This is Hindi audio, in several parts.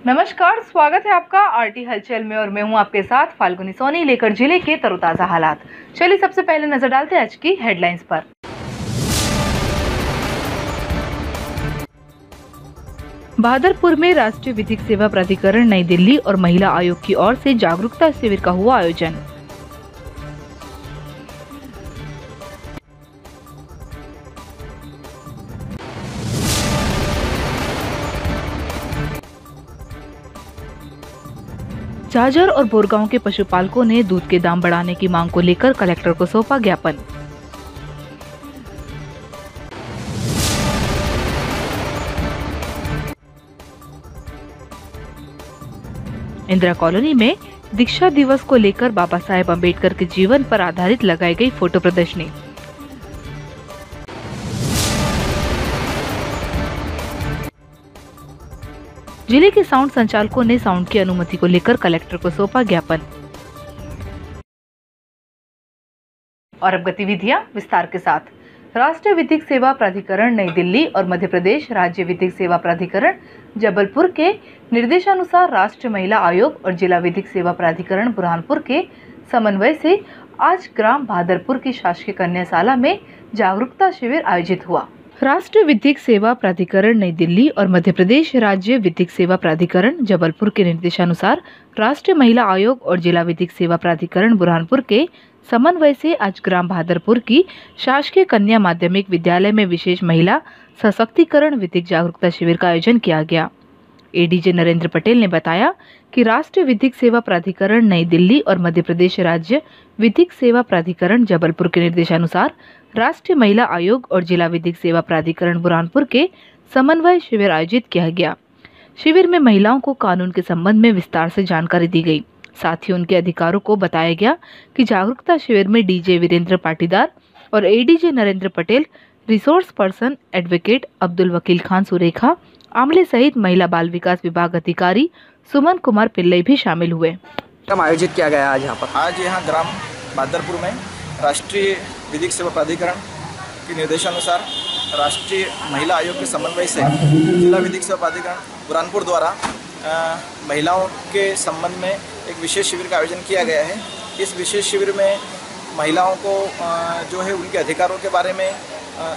नमस्कार, स्वागत है आपका आरटी हलचल में और मैं हूं आपके साथ फाल्गुनी सोनी, लेकर जिले के तरोताजा हालात। चलिए सबसे पहले नजर डालते हैं आज की हेडलाइंस पर। बहादुरपुर में राष्ट्रीय विधिक सेवा प्राधिकरण नई दिल्ली और महिला आयोग की ओर से जागरूकता शिविर का हुआ आयोजन। झाझर और बोरगांव के पशुपालकों ने दूध के दाम बढ़ाने की मांग को लेकर कलेक्टर को सौंपा ज्ञापन। इंदिरा कॉलोनी में दीक्षा दिवस को लेकर बाबा साहेब अम्बेडकर के जीवन पर आधारित लगाई गई फोटो प्रदर्शनी। जिले के साउंड संचालकों ने साउंड की अनुमति को लेकर कलेक्टर को सौंपा ज्ञापन। और अब गतिविधियां विस्तार के साथ। राष्ट्रीय विधिक सेवा प्राधिकरण नई दिल्ली और मध्य प्रदेश राज्य विधिक सेवा प्राधिकरण जबलपुर के निर्देशानुसार राष्ट्रीय महिला आयोग और जिला विधिक सेवा प्राधिकरण बुरहानपुर के समन्वय से आज ग्राम बहादुरपुर की शासकीय कन्याशाला में जागरूकता शिविर आयोजित हुआ। राष्ट्रीय विधिक सेवा प्राधिकरण नई दिल्ली और मध्य प्रदेश राज्य विधिक सेवा प्राधिकरण जबलपुर के निर्देशानुसार राष्ट्रीय महिला आयोग और जिला विधिक सेवा प्राधिकरण बुरहानपुर के समन्वय से आज ग्राम बहादुरपुर की शासकीय कन्या माध्यमिक विद्यालय में विशेष महिला सशक्तिकरण विधिक जागरूकता शिविर का आयोजन किया गया। एडीजे नरेंद्र पटेल ने बताया कि राष्ट्रीय विधिक सेवा प्राधिकरण नई दिल्ली और मध्य प्रदेश राज्य विधिक सेवा प्राधिकरण जबलपुर के निर्देशानुसार राष्ट्रीय महिला आयोग और जिला विधिक सेवा प्राधिकरण बुरहानपुर के समन्वय शिविर आयोजित किया गया। शिविर में महिलाओं को कानून के संबंध में विस्तार से जानकारी दी गई। साथ ही उनके अधिकारों को बताया गया कि जागरूकता शिविर में डीजे वीरेंद्र पाटीदार और ADJ Narendra Patel, resource person advocate Abdul वकील खान सुरेखा आमले सहित महिला बाल विकास विभाग अधिकारी सुमन कुमार पिल्लई भी शामिल हुए। आयोजित किया गया आज यहाँ पर। आज यहाँ ग्राम बहादुरपुर में राष्ट्रीय विधिक सेवा प्राधिकरण के निर्देशानुसार राष्ट्रीय महिला आयोग के समन्वय से जिला विधिक सेवा प्राधिकरण बुरहानपुर द्वारा महिलाओं के संबंध में एक विशेष शिविर का आयोजन किया गया है। इस विशेष शिविर में महिलाओं को जो है उनके अधिकारों के बारे में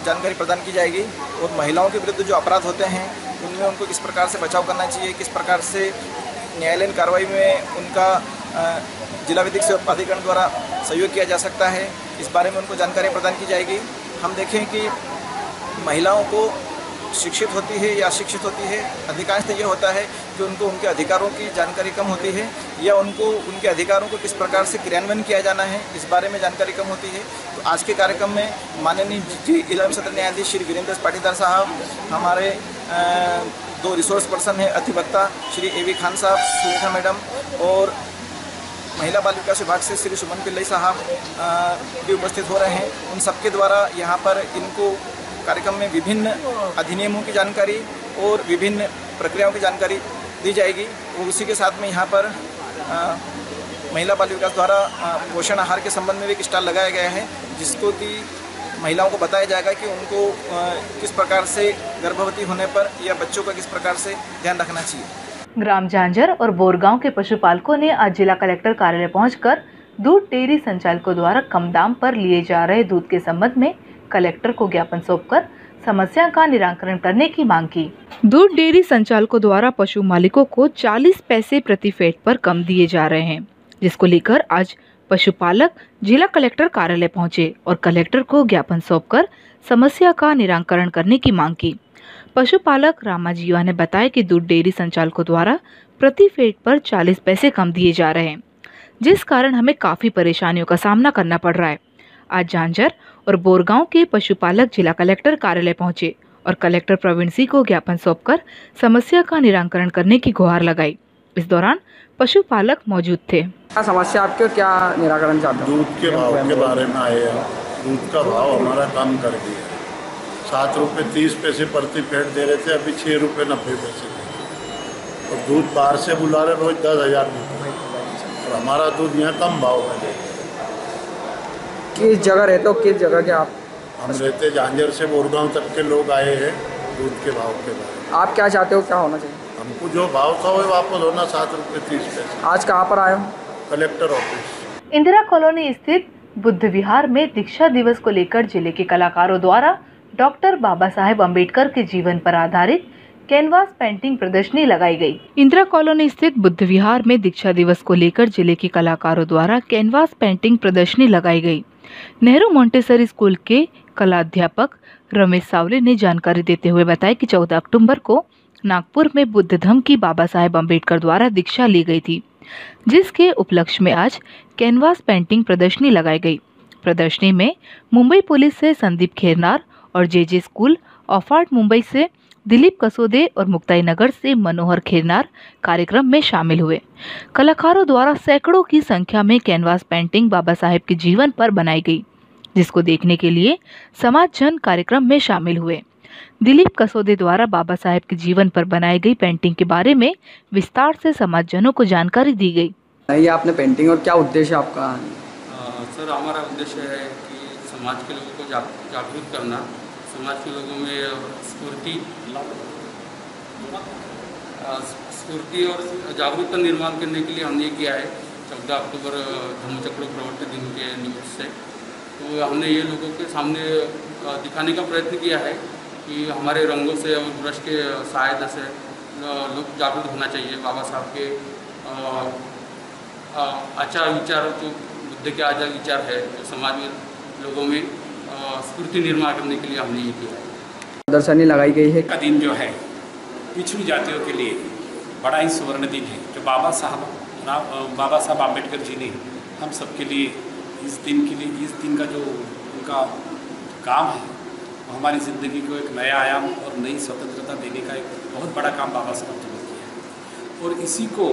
जानकारी प्रदान की जाएगी और महिलाओं के विरुद्ध जो अपराध होते हैं उनमें उनको किस प्रकार से बचाव करना चाहिए, किस प्रकार से न्यायालयीन कार्रवाई में उनका जिला विधिक सेवा प्राधिकरण द्वारा सहयोग किया जा सकता है, इस बारे में उनको जानकारी प्रदान की जाएगी। हम देखें कि महिलाओं को शिक्षित होती है या अशिक्षित होती है, अधिकांश तो ये होता है कि उनको उनके अधिकारों की जानकारी कम होती है या उनको उनके अधिकारों को किस प्रकार से क्रियान्वयन किया जाना है इस बारे में जानकारी कम होती है। तो आज के कार्यक्रम में माननीय जिला सत्र न्यायाधीश श्री वीरेंद्र पाटीदार साहब, हमारे दो रिसोर्स पर्सन हैं अधिवक्ता श्री एवी खान साहब, सुरेखा मैडम और महिला बाल विकास विभाग से श्री सुमन पिल्लई साहब भी उपस्थित हो रहे हैं। उन सबके द्वारा यहाँ पर इनको कार्यक्रम में विभिन्न अधिनियमों की जानकारी और विभिन्न प्रक्रियाओं की जानकारी दी जाएगी और उसी के साथ में यहाँ पर महिला बाल विकास द्वारा पोषण आहार के संबंध में भी एक स्टॉल लगाया गया है, जिसको कि महिलाओं को बताया जाएगा कि उनको किस प्रकार से गर्भवती होने पर या बच्चों का किस प्रकार से ध्यान रखना चाहिए। ग्राम झांझर और बोरगांव के पशुपालकों ने आज जिला कलेक्टर कार्यालय पहुंचकर दूध डेयरी संचालकों द्वारा कम दाम पर लिए जा रहे दूध के संबंध में कलेक्टर को ज्ञापन सौंपकर समस्या का निराकरण करने की मांग की। दूध डेयरी संचालकों द्वारा पशु मालिकों को 40 पैसे प्रति फेट पर कम दिए जा रहे हैं, जिसको लेकर आज पशुपालक जिला कलेक्टर कार्यालय पहुंचे और कलेक्टर को ज्ञापन सौंपकर समस्या का निराकरण करने की मांग की। पशुपालक रामाजीवा ने बताया कि दूध डेयरी संचालकों द्वारा प्रति फेट पर 40 पैसे कम दिए जा रहे हैं, जिस कारण हमें काफी परेशानियों का सामना करना पड़ रहा है। आज झांझर और बोरगांव के पशुपालक जिला कलेक्टर कार्यालय पहुंचे और कलेक्टर प्रवीण सिंह को ज्ञापन सौंपकर समस्या का निराकरण करने की गुहार लगाई। इस दौरान पशुपालक मौजूद थे। क्या समस्या आपके, क्या निराकरण चाहते हो? दूध के भाव के बारे में आए हैं। दूध का भाव हमारा कम कर दिया, 7 रुपये 30 पैसे प्रति फेट दे रहे थे, अभी 6 रुपये 90 पैसे दे। और दूध बाहर से बुला रहे रोज 10,000 रुपये और हमारा दूध यहाँ कम भाव में दे। किस जगह रहते हो, किस जगह के आप? हम रहते झांझर से बोरगांव तक के लोग आए हैं दूध के भाव के बारे में। आप क्या चाहते हो, क्या होना चाहिए? हमको जो भाव था वो वापस होना 7 रुपये 30 पैसे। आज कहाँ पर आए हो? Collector office. इंदिरा कॉलोनी स्थित बुद्ध विहार में दीक्षा दिवस को लेकर जिले के कलाकारों द्वारा डॉक्टर बाबा साहेब अम्बेडकर के जीवन पर आधारित कैनवास पेंटिंग प्रदर्शनी लगाई गई। इंदिरा कॉलोनी स्थित बुद्ध विहार में दीक्षा दिवस को लेकर जिले के कलाकारों द्वारा कैनवास पेंटिंग प्रदर्शनी लगाई गई। नेहरू मोंटेसरी स्कूल के कला अध्यापक रमेश सावले ने जानकारी देते हुए बताया कि 14 अक्टूबर को नागपुर में बुद्ध धम्म की बाबा साहेब अम्बेडकर द्वारा दीक्षा ली गई थी, जिसके उपलक्ष्य में आज कैनवास पेंटिंग प्रदर्शनी लगाई गई। प्रदर्शनी में मुंबई पुलिस से संदीप खेरनार और जे स्कूल ऑफ आर्ट मुंबई से दिलीप कसोदे और मुक्ताई नगर से मनोहर खेरनार कार्यक्रम में शामिल हुए। कलाकारों द्वारा सैकड़ों की संख्या में कैनवास पेंटिंग बाबा साहेब के जीवन पर बनाई गई, जिसको देखने के लिए समाज जन कार्यक्रम में शामिल हुए। दिलीप कसोदे द्वारा बाबा साहेब के जीवन पर बनाई गई पेंटिंग के बारे में विस्तार से समाज जनों को जानकारी दी गई। ये आपने पेंटिंग और क्या उद्देश्य आपका? सर, हमारा उद्देश्य है कि समाज के लोगों को जागरूक करना, समाज के लोगों में स्फूर्ति और जागरूकता निर्माण करने के लिए हमने ये किया है। 14 अक्टूबर धम्मचक्र प्रवर्तन दिन के निमित्त से तो हमने ये लोगों के सामने दिखाने का प्रयत्न किया है कि हमारे रंगों से और ब्रश के सहायता से लोग जागरूक होना चाहिए। बाबा साहब के आचार विचार, जो बुद्ध के आचार विचार है, जो समाज में लोगों में स्फूर्ति निर्माण करने के लिए हमने ये किया है। प्रदर्शनी लगाई गई है। का दिन जो है पिछड़ी जातियों के लिए बड़ा ही सुवर्ण दिन है, जो बाबा साहब आम्बेडकर जी ने हम सबके लिए इस दिन का जो उनका काम है, वो हमारी ज़िंदगी को एक नया आयाम और नई स्वतंत्रता देने का एक बहुत बड़ा काम बाबा साहब जी ने किया है। और इसी को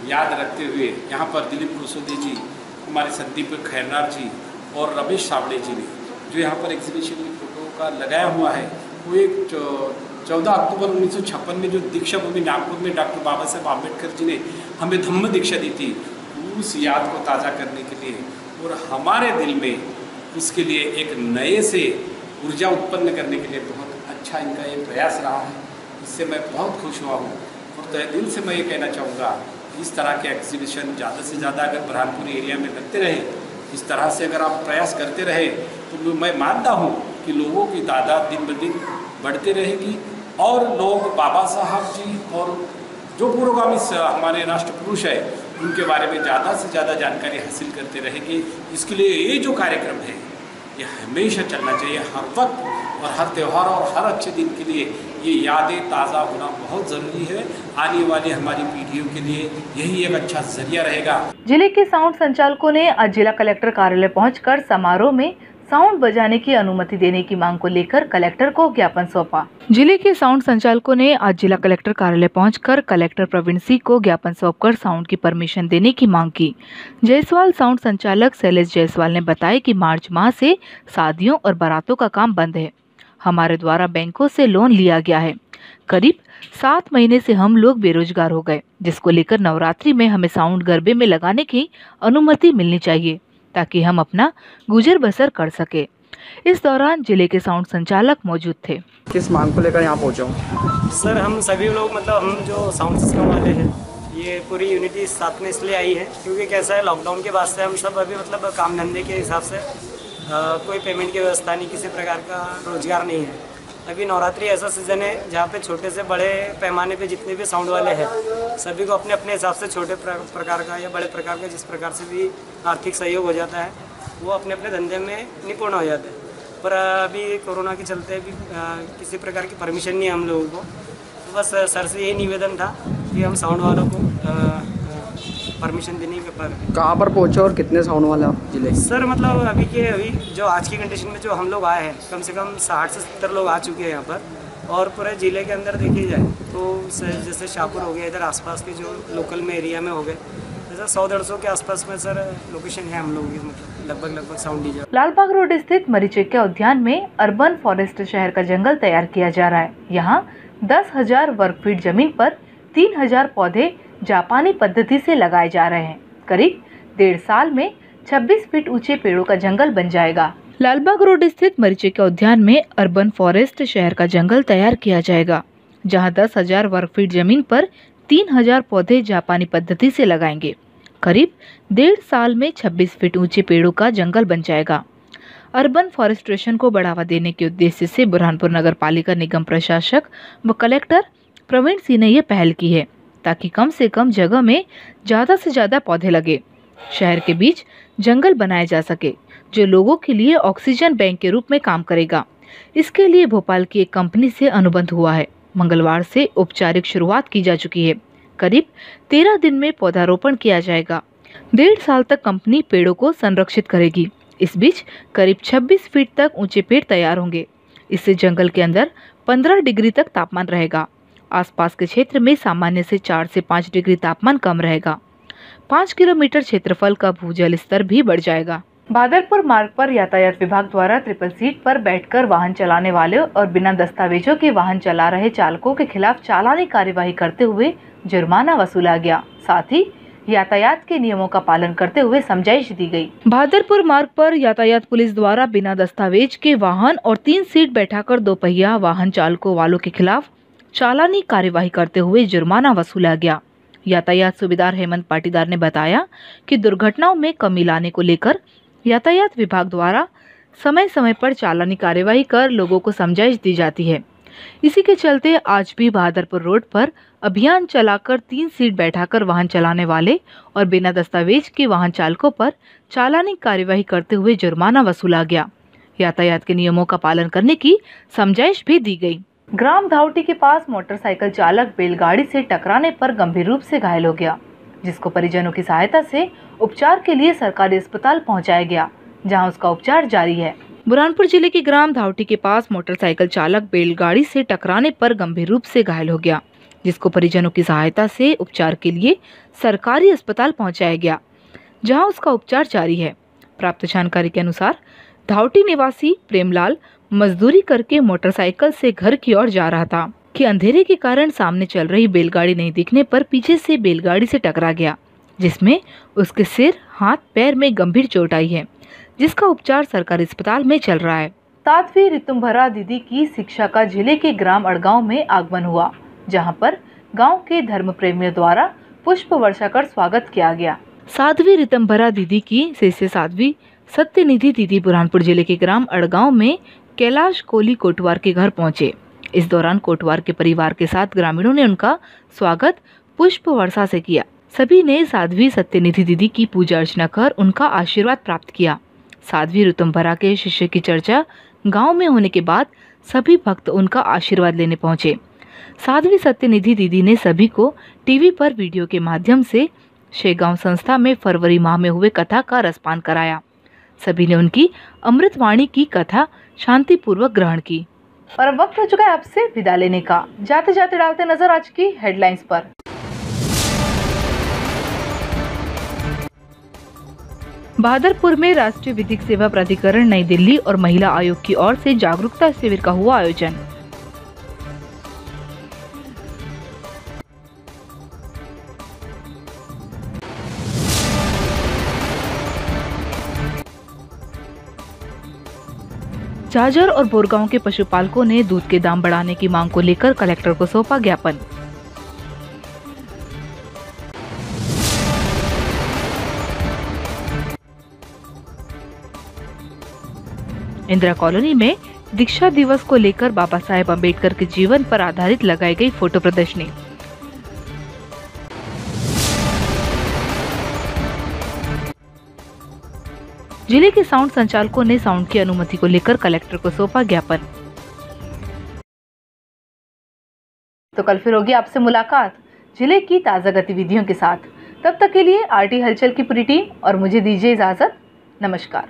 याद रखते हुए यहाँ पर दिलीप कसोदे जी, हमारे संदीप खेरनार जी और रमेश सावले जी ने जो यहाँ पर एग्जीबिशन में फोटो का लगाया हुआ है, वो एक 14 अक्टूबर 1956 में जो दीक्षा भूमि नागपुर में डॉक्टर बाबा साहेब आम्बेडकर जी ने हमें धम्म दीक्षा दी थी, उस याद को ताज़ा करने के लिए और हमारे दिल में उसके लिए एक नए से ऊर्जा उत्पन्न करने के लिए बहुत अच्छा इनका ये प्रयास रहा है। इससे मैं बहुत खुश हुआ हूँ और तहे दिल से मैं ये कहना चाहूँगा, इस तरह के एग्जीबिशन ज़्यादा से ज़्यादा अगर बुरहानपुर एरिया में लगते रहे, इस तरह से अगर आप प्रयास करते रहे, तो मैं मानता हूँ कि लोगों की तादाद दिन ब दिन बढ़ती रहेगी और लोग बाबा साहब जी और जो पुरोगामी हमारे राष्ट्र पुरुष है, उनके बारे में ज़्यादा से ज़्यादा जानकारी हासिल करते रहेंगे। इसके लिए ये जो कार्यक्रम है, ये हमेशा चलना चाहिए, हर वक्त और हर त्यौहार और हर अच्छे दिन के लिए ये यादें ताज़ा होना बहुत ज़रूरी है। आने वाली हमारी पीढ़ियों के लिए यही एक अच्छा जरिया रहेगा। जिले के साउंड संचालकों ने आज जिला कलेक्टर कार्यालय पहुंचकर समारोह में साउंड बजाने की अनुमति देने की मांग को लेकर कलेक्टर को ज्ञापन सौंपा। जिले के साउंड संचालकों ने आज जिला कलेक्टर कार्यालय पहुंचकर कलेक्टर प्रवीण सिंह को ज्ञापन सौंपकर साउंड की परमिशन देने की मांग की। जायसवाल साउंड संचालक शैलेश जायसवाल ने बताया कि मार्च माह से शादियों और बारातों का काम बंद है। हमारे द्वारा बैंकों से लोन लिया गया है। करीब 7 महीने से हम लोग बेरोजगार हो गए, जिसको लेकर नवरात्रि में हमें साउंड गरबे में लगाने की अनुमति मिलनी चाहिए ताकि हम अपना गुजर बसर कर सके। इस दौरान जिले के साउंड संचालक मौजूद थे। किस मांग को लेकर यहाँ पहुँचे हो? सर, हम सभी लोग हम जो साउंड सिस्टम वाले हैं, ये पूरी यूनिटी साथ में इसलिए आई है क्योंकि कैसा है, लॉकडाउन के बाद से हम सब अभी काम धंधे के हिसाब से कोई पेमेंट की व्यवस्था नहीं, किसी प्रकार का रोजगार नहीं है। अभी नवरात्रि ऐसा सीज़न है जहाँ पे छोटे से बड़े पैमाने पे जितने भी साउंड वाले हैं, सभी को अपने अपने हिसाब से छोटे प्रकार का या बड़े प्रकार का जिस प्रकार से भी आर्थिक सहयोग हो जाता है, वो अपने अपने धंधे में निपुण हो जाते हैं। पर अभी कोरोना के चलते अभी किसी प्रकार की परमिशन नहीं है हम लोगों को। तो बस सर से यही निवेदन था कि हम साउंड वालों को परमिशन देने के पर। कहाँ पर पहुँचे और कितने साउंड वाले आप जिले? सर, अभी जो आज की कंडीशन में जो हम लोग आए हैं, कम से कम 60 से 70 लोग आ चुके हैं यहाँ पर। और पूरे ज़िले के अंदर देखी जाए तो जैसे शाहपुर हो गया, इधर आसपास के जो लोकल में एरिया में हो गए, जैसे 100-150 के आसपास में सर लोकेशन है हम लोगों की, लगभग साउंड डीजे। लालबाग रोड स्थित मरीचिका उद्यान में अर्बन फॉरेस्ट शहर का जंगल तैयार किया जा रहा है। यहाँ 10,000 वर्ग फीट जमीन पर 3,000 पौधे जापानी पद्धति से लगाए जा रहे हैं। करीब 1.5 साल में 26 फीट ऊंचे पेड़ों का जंगल बन जाएगा। लालबाग रोड स्थित मरीचिका उद्यान में अर्बन फॉरेस्ट शहर का जंगल तैयार किया जाएगा, जहां 10,000 वर्ग फीट जमीन पर 3,000 पौधे जापानी पद्धति से लगाएंगे। करीब 1.5 साल में 26 फीट ऊंचे पेड़ों का जंगल बन जाएगा। अर्बन फॉरेस्ट्रेशन को बढ़ावा देने के उद्देश्य से बुरहानपुर नगर पालिका निगम प्रशासक व कलेक्टर प्रवीण सिंह ने यह पहल की है, ताकि कम से कम जगह में ज़्यादा से ज़्यादा पौधे लगे, शहर के बीच जंगल बनाया जा सके, जो लोगों के लिए ऑक्सीजन बैंक के रूप में काम करेगा। इसके लिए भोपाल की एक कंपनी से अनुबंध हुआ है। मंगलवार से औपचारिक शुरुआत की जा चुकी है। करीब 13 दिन में पौधारोपण किया जाएगा। 1.5 साल तक कंपनी पेड़ों को संरक्षित करेगी। इस बीच करीब 26 फीट तक ऊंचे पेड़ तैयार होंगे। इससे जंगल के अंदर 15 डिग्री तक तापमान रहेगा। आसपास के क्षेत्र में सामान्य से 4 से 5 डिग्री तापमान कम रहेगा। 5 किलोमीटर क्षेत्रफल का भूजल स्तर भी बढ़ जाएगा। बादलपुर मार्ग पर यातायात विभाग द्वारा ट्रिपल सीट पर बैठकर वाहन चलाने वाले और बिना दस्तावेजों के वाहन चला रहे चालकों के खिलाफ चालानी कार्यवाही करते हुए जुर्माना वसूला गया। साथ ही यातायात के नियमों का पालन करते हुए समझाइश दी गई। बादलपुर मार्ग पर यातायात पुलिस द्वारा बिना दस्तावेज के वाहन और 3 सीट बैठाकर 2 पहिया वाहन चालकों वालों के खिलाफ चालानी कार्यवाही करते हुए जुर्माना वसूला गया। यातायात सुबेदार हेमंत पाटीदार ने बताया कि दुर्घटनाओं में कमी लाने को लेकर यातायात विभाग द्वारा समय समय पर चालानी कार्यवाही कर लोगों को समझाइश दी जाती है। इसी के चलते आज भी बहादुरपुर रोड पर अभियान चलाकर 3 सीट बैठाकर वाहन चलाने वाले और बिना दस्तावेज के वाहन चालकों पर चालानी कार्यवाही करते हुए जुर्माना वसूला गया। यातायात के नियमों का पालन करने की समझाइश भी दी गई। ग्राम धावटी के पास मोटरसाइकिल चालक बैलगाड़ी से टकराने पर गंभीर रूप से घायल हो गया, जिसको परिजनों की सहायता से उपचार के लिए सरकारी अस्पताल पहुंचाया गया, जहां उसका उपचार जारी है। बुरहानपुर जिले के ग्राम धावटी के पास मोटरसाइकिल चालक बैलगाड़ी से टकराने पर गंभीर रूप से घायल हो गया, जिसको परिजनों की सहायता से उपचार के लिए सरकारी अस्पताल पहुंचाया गया, जहां उसका उपचार जारी है। प्राप्त जानकारी के अनुसार धावटी निवासी प्रेमलाल मजदूरी करके मोटरसाइकिल से घर की ओर जा रहा था कि अंधेरे के कारण सामने चल रही बैलगाड़ी नहीं दिखने पर पीछे से बैलगाड़ी से टकरा गया, जिसमें उसके सिर, हाथ, पैर में गंभीर चोट आई है, जिसका उपचार सरकारी अस्पताल में चल रहा है। 7वीं ऋतुम्भरा दीदी की शिक्षा का जिले के ग्राम अड़गांव में आगमन हुआ, जहां पर गांव के धर्म प्रेमियों द्वारा पुष्प वर्षा कर स्वागत किया गया। 7वीं ऋतुम्भरा दीदी की शिष्य 7वीं सत्यनिधि दीदी बुरहानपुर जिले के ग्राम अड़गांव में कैलाश कोली कोटवार के घर पहुंचे। इस दौरान कोटवार के परिवार के साथ ग्रामीणों ने उनका स्वागत पुष्प वर्षा से किया। सभी ने 7वीं सत्यनिधि दीदी की पूजा अर्चना कर उनका आशीर्वाद प्राप्त किया। 7वीं ऋतुम्भरा के शिष्य की चर्चा गांव में होने के बाद सभी भक्त उनका आशीर्वाद लेने पहुंचे। 7वीं सत्यनिधि दीदी ने सभी को टीवी पर वीडियो के माध्यम से शेगांव संस्था में फरवरी माह में हुए कथा का रसपान कराया। सभी ने उनकी अमृतवाणी की कथा शांतिपूर्वक ग्रहण की। और अब वक्त हो चुका है आपसे विदा लेने का। जाते जाते डालते नजर आज की हेडलाइंस पर। बहादुरपुर में राष्ट्रीय विधिक सेवा प्राधिकरण नई दिल्ली और महिला आयोग की ओर से जागरूकता शिविर का हुआ आयोजन। झाझर और बोरगांव के पशुपालकों ने दूध के दाम बढ़ाने की मांग को लेकर कलेक्टर को सौंपा ज्ञापन। इंदिरा कॉलोनी में दीक्षा दिवस को लेकर बाबा साहेब अम्बेडकर के जीवन पर आधारित लगाई गई फोटो प्रदर्शनी। जिले के साउंड संचालकों ने साउंड की अनुमति को लेकर कलेक्टर को सौंपा ज्ञापन। तो कल फिर होगी आपसे मुलाकात जिले की ताज़ा गतिविधियों के साथ। तब तक के लिए आरटी हलचल की पूरी टीम और मुझे दीजिए इजाजत। नमस्कार।